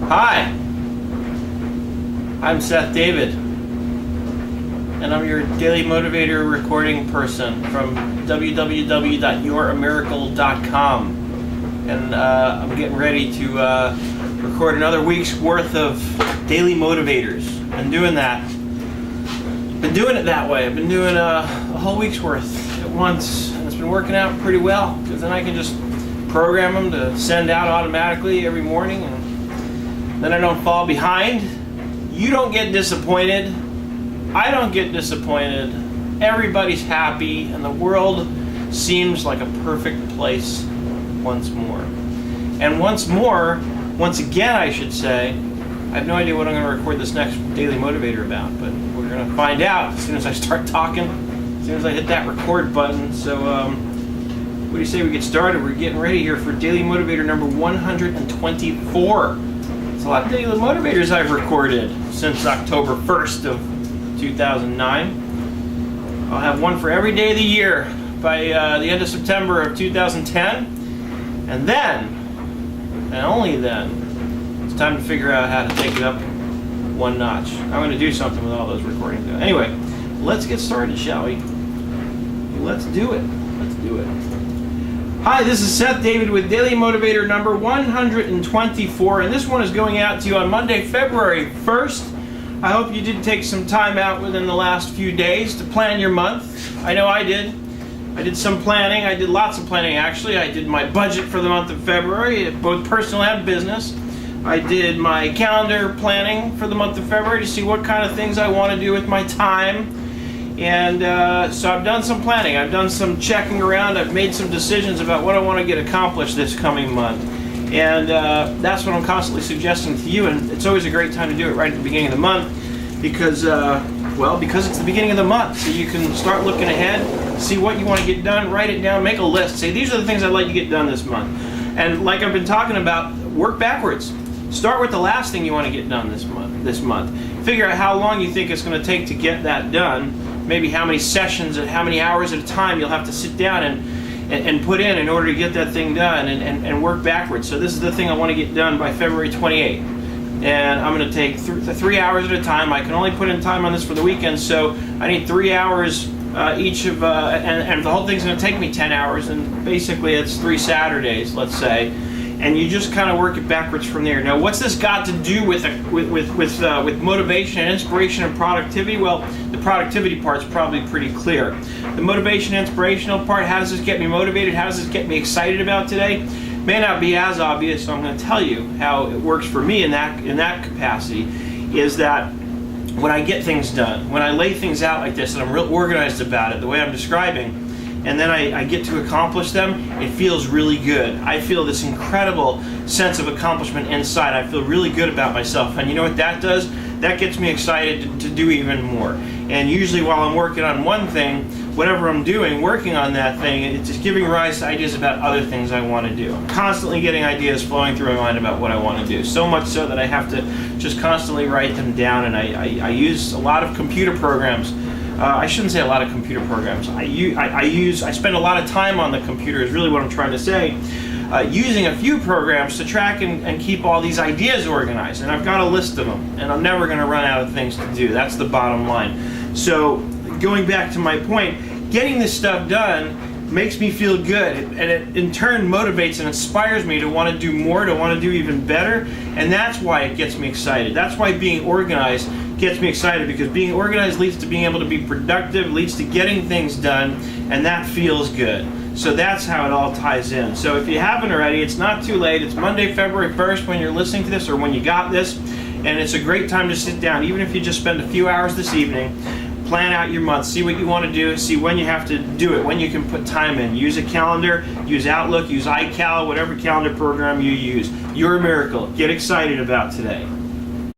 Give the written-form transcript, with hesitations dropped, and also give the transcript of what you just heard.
Hi, I'm Seth David, and I'm your Daily Motivator recording person from www.youramiracle.com, and I'm getting ready to record another week's worth of Daily Motivators. Been doing that. Been doing it that way. I've been doing a whole week's worth at once, and it's been working out pretty well, because then I can just program them to send out automatically every morning, and then I don't fall behind. You don't get disappointed. I don't get disappointed. Everybody's happy, and the world seems like a perfect place once more. And once again, I should say, I have no idea what I'm going to record this next Daily Motivator about, but we're going to find out as soon as I start talking, as soon as I hit that record button. So, what do you say we get started? We're getting ready here for Daily Motivator number 124. It's a lot of Daily Motivators I've recorded since October 1st of 2009. I'll have one for every day of the year by the end of September of 2010. And then, and only then, it's time to figure out how to take it up one notch. I'm going to do something with all those recordings. Anyway, let's get started, shall we? Let's do it. Let's do it. Hi, this is Seth David with Daily Motivator number 124, and this one is going out to you on Monday, February 1st. I hope you did take some time out within the last few days to plan your month. I know I did. I did some planning. I did lots of planning, actually. I did my budget for the month of February, both personal and business. I did my calendar planning for the month of February to see what kind of things I want to do with my time. And so I've done some planning. I've done some checking around. I've made some decisions about what I want to get accomplished this coming month. And that's what I'm constantly suggesting to you. And it's always a great time to do it right at the beginning of the month because it's the beginning of the month. So you can start looking ahead, see what you want to get done, write it down, make a list. Say, these are the things I'd like to get done this month. And like I've been talking about, work backwards. Start with the last thing you want to get done this month. Figure out how long you think it's going to take to get that done. Maybe how many sessions and how many hours at a time you'll have to sit down and put in order to get that thing done and work backwards. So this is the thing I want to get done by February 28th. And I'm going to take 3 hours at a time. I can only put in time on this for the weekend, so I need 3 hours each of, and the whole thing's going to take me 10 hours, and basically it's 3 Saturdays, let's say. And you just kind of work it backwards from there. Now, what's this got to do with motivation and inspiration and productivity? Well, the productivity part's probably pretty clear. The motivation and inspirational part, how does this get me motivated? How does this get me excited about today? May not be as obvious, so I'm going to tell you how it works for me in that capacity. Is that when I get things done, when I lay things out like this, and I'm real organized about it, the way I'm describing, and then I get to accomplish them, it feels really good. I feel this incredible sense of accomplishment inside. I feel really good about myself. And you know what that does? That gets me excited to do even more. And usually while I'm working on one thing, whatever I'm doing, working on that thing, it's just giving rise to ideas about other things I want to do. I'm constantly getting ideas flowing through my mind about what I want to do. So much so that I have to just constantly write them down. And I use a lot of computer programs. I shouldn't say a lot of computer programs. I spend a lot of time on the computer is really what I'm trying to say, using a few programs to track and keep all these ideas organized. And I've got a list of them, and I'm never going to run out of things to do. That's the bottom line. So going back to my point, getting this stuff done makes me feel good, and it in turn motivates and inspires me to want to do more, to want to do even better, and that's why it gets me excited. That's why being organized gets me excited, because being organized leads to being able to be productive, leads to getting things done, and that feels good. So that's how it all ties in. So if you haven't already, it's not too late. It's Monday, February 1st when you're listening to this or when you got this, and it's a great time to sit down, even if you just spend a few hours this evening. Plan out your month, see what you want to do, see when you have to do it, when you can put time in. Use a calendar, use Outlook, use iCal, whatever calendar program you use. You're a miracle. Get excited about today.